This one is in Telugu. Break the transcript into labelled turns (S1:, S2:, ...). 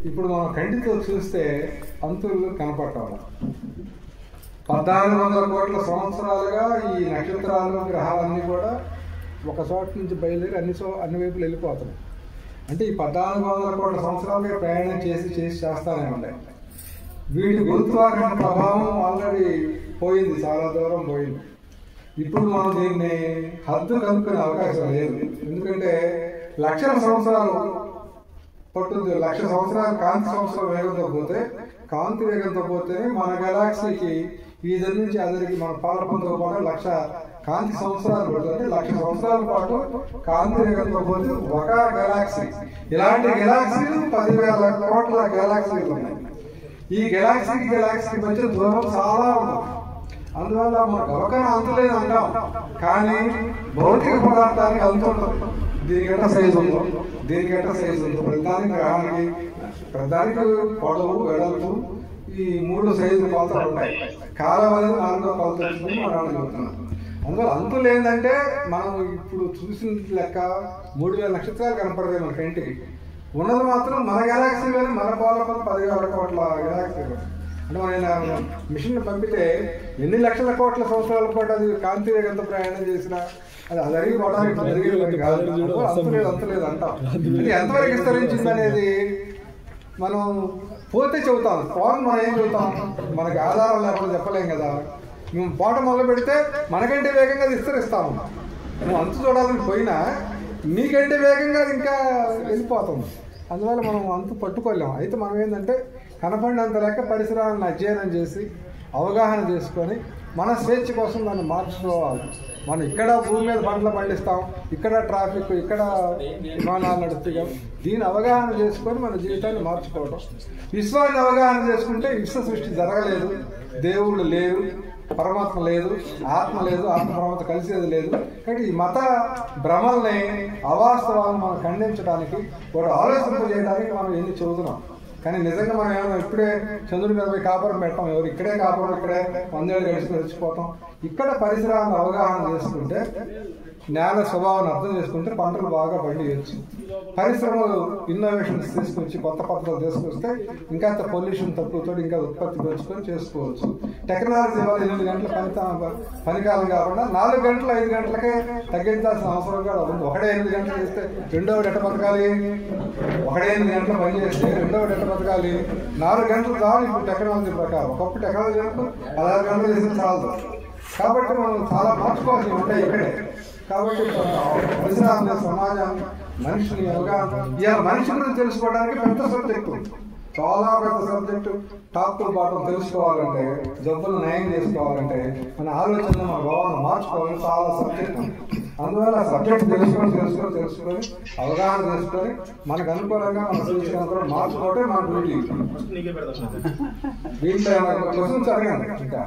S1: ఇప్పుడు మనం కంటితో చూస్తే అంతులు కనపడటం. 1400 కోట్ల సంవత్సరాలుగా ఈ నక్షత్రాలు గ్రహాలన్నీ కూడా ఒక చోట నుంచి బయలుదేరి అన్ని వైపులు వెళ్ళిపోతున్నాయి. అంటే ఈ 1400 కోట్ల సంవత్సరాలుగా ప్రయాణం చేస్తానే ఉంటాయి. వీటి గురుత్వాకర్షణ ప్రభావం ఆల్రెడీ పోయింది, చాలా దూరం పోయింది. ఇప్పుడు మనం దీన్ని హద్దు కనుక్కునే అవకాశం లేదు. ఎందుకంటే లక్షల సంవత్సరాలు పట్టుద్ది. 1,00,000 సంవత్సరాలు కాంతి సంవత్సరం వేగంతో పోతే, కాంతి వేగంతో పోతేనే మన గెలాక్సీకి ఇద్దరి నుంచి అదరికి మన పాలపంతో పాటు 1,00,000 కాంతి సంవత్సరాలు పడుతుంది. 1,00,000 సంవత్సరాల పాటు కాంతి వేగంతో పోతే ఒక గెలాక్సీ. ఇలాంటి గెలాక్సీలు 10,000 కోట్ల గెలాక్సీలు ఉన్నాయి. ఈ గెలాక్సీకి మధ్య దూరం చాలా ఉంటుంది. అందువల్ల మనకు అవగాహన అంతులేదు అంటాం, కానీ భౌతిక పదార్థానికి అంతుంటుంది. దీనికంటే సైజు ఉందో, దీనికంటే సైజు ఉందో, ప్రధానికి గ్రహానికి ప్రధానికి పొడవు వెడల్పు ఈ 3 సైజులు కొలతలు ఉంటాయి. కాలం అనేది 4వ కొలత వచ్చిందని మనం చెబుతున్నాం. అందువల్ల అంతులు ఏంటంటే మనం ఇప్పుడు చూసిన లెక్క 3,000 నక్షత్రాలు కనపడతాయి మన కంటికి. ఉన్నది మాత్రం మన గెలాక్సీలోనే మన పాలపంత 10,000 కోట్ల గెలాక్సీలు. అంటే మనం మిషన్ పంపితే ఎన్ని లక్షల కోట్ల సంవత్సరాల పాటు అది కాంతి వేగంతో ప్రయాణం చేసినా అది జరిగిపోవడానికి అంతలేదు అంటాం. అది ఎంతవరకు విస్తరించింది అనేది మనం పోతే చెబుతాం. పోను మనం ఏం చెబుతాం, మనకి ఆధారం లేకుండా చెప్పలేం కదా. మేము పోట మొదలు పెడితే మనకంటే వేగంగా విస్తరిస్తాము. నువ్వు అంతు చూడాలని పోయినా మీకంటే వేగంగా ఇంకా వెళ్ళిపోతుంది. అందువల్ల మనం అంతు పట్టుకోలేము. అయితే మనం ఏంటంటే కనపడినంత లెక్క పరిసరాలను అధ్యయనం చేసి అవగాహన చేసుకొని మన స్వేచ్ఛ కోసం దాన్ని మార్చుకోవాలి. మనం ఇక్కడ భూమి మీద పంటలు పండిస్తాం, ఇక్కడ ట్రాఫిక్, ఇక్కడ విమానాలు నడుస్తాయి. దీన్ని అవగాహన చేసుకొని మన జీవితాన్ని మార్చుకోవడం. విశ్వాన్ని అవగాహన చేసుకుంటే విశ్వ సృష్టి జరగలేదు, దేవుళ్ళు లేరు, పరమాత్మ లేదు, ఆత్మ లేదు, ఆత్మ పరమాత్మ కలిసేది లేదు. కాబట్టి ఈ మత భ్రమల్ని అవాస్తవాలను మనం ఖండించడానికి, ఒక ఆలోచింపజేయడానికి మనం ఎన్ని చదువుతున్నాం. కానీ నిజంగా మనం ఏమైనా ఇప్పుడే చంద్రుడి మీద పోయి కాపురం పెట్టాం, ఎవరు ఇక్కడే కాపురం, ఇక్కడే 100 ఏళ్ళు గడిచిపోతాం. ఇక్కడ పరిసరాలను అవగాహన చేసుకుంటే, నేల స్వభావాన్ని అర్థం చేసుకుంటే పంటలు బాగా పండియచ్చు. పరిశ్రమలు ఇన్నోవేషన్స్ తీసుకొచ్చి కొత్త పద్ధతులు తీసుకొస్తే ఇంకా పొల్యూషన్ తక్కువతో ఇంకా ఉత్పత్తి పెంచుకొని చేసుకోవచ్చు. టెక్నాలజీ వల్ల 8 గంటల పనికాలం కాకుండా 4 గంటలు 5 గంటలకే తగ్గించాల్సిన అవసరం కూడా ఉంది. ఒకటే 8 గంటలు చేస్తే రెండోది ఎట్ట బతకాలి? ఒకటే 8 గంటలు పని చేస్తే రెండోది ఎట్ట బతకాలి? 4 గంటలు చాలు ఇప్పుడు టెక్నాలజీ ప్రకారం. ఒకప్పుడు టెక్నాలజీ 16 గంటలు చేస్తే చాలు. కాబట్టి మనం చాలా మార్చుకోవాల్సి ఉంటాయి ఇక్కడే. కాబట్టి పరిసరాలు, సమాజాన్ని, మనిషిని అవగాహన, ఇలా మనిషి గురించి తెలుసుకోవడానికి పెద్ద సబ్జెక్టు, చాలా పెద్ద సబ్జెక్టు. టాప్ టు బాటం తెలుసుకోవాలంటే, జబ్బులు నయం చేసుకోవాలంటే, మన ఆలోచన, మన భావాలను మార్చుకోవాలని చాలా సబ్జెక్ట్. అందువల్ల సబ్జెక్ట్ తెలుసుకొని అవగాహన చేసుకొని మనకు అనుకూలంగా మన సూచన మార్చుకోవటం మన డ్యూటీ. దీంట్లో క్వశ్చన్స్ అడగండి. ఇంకా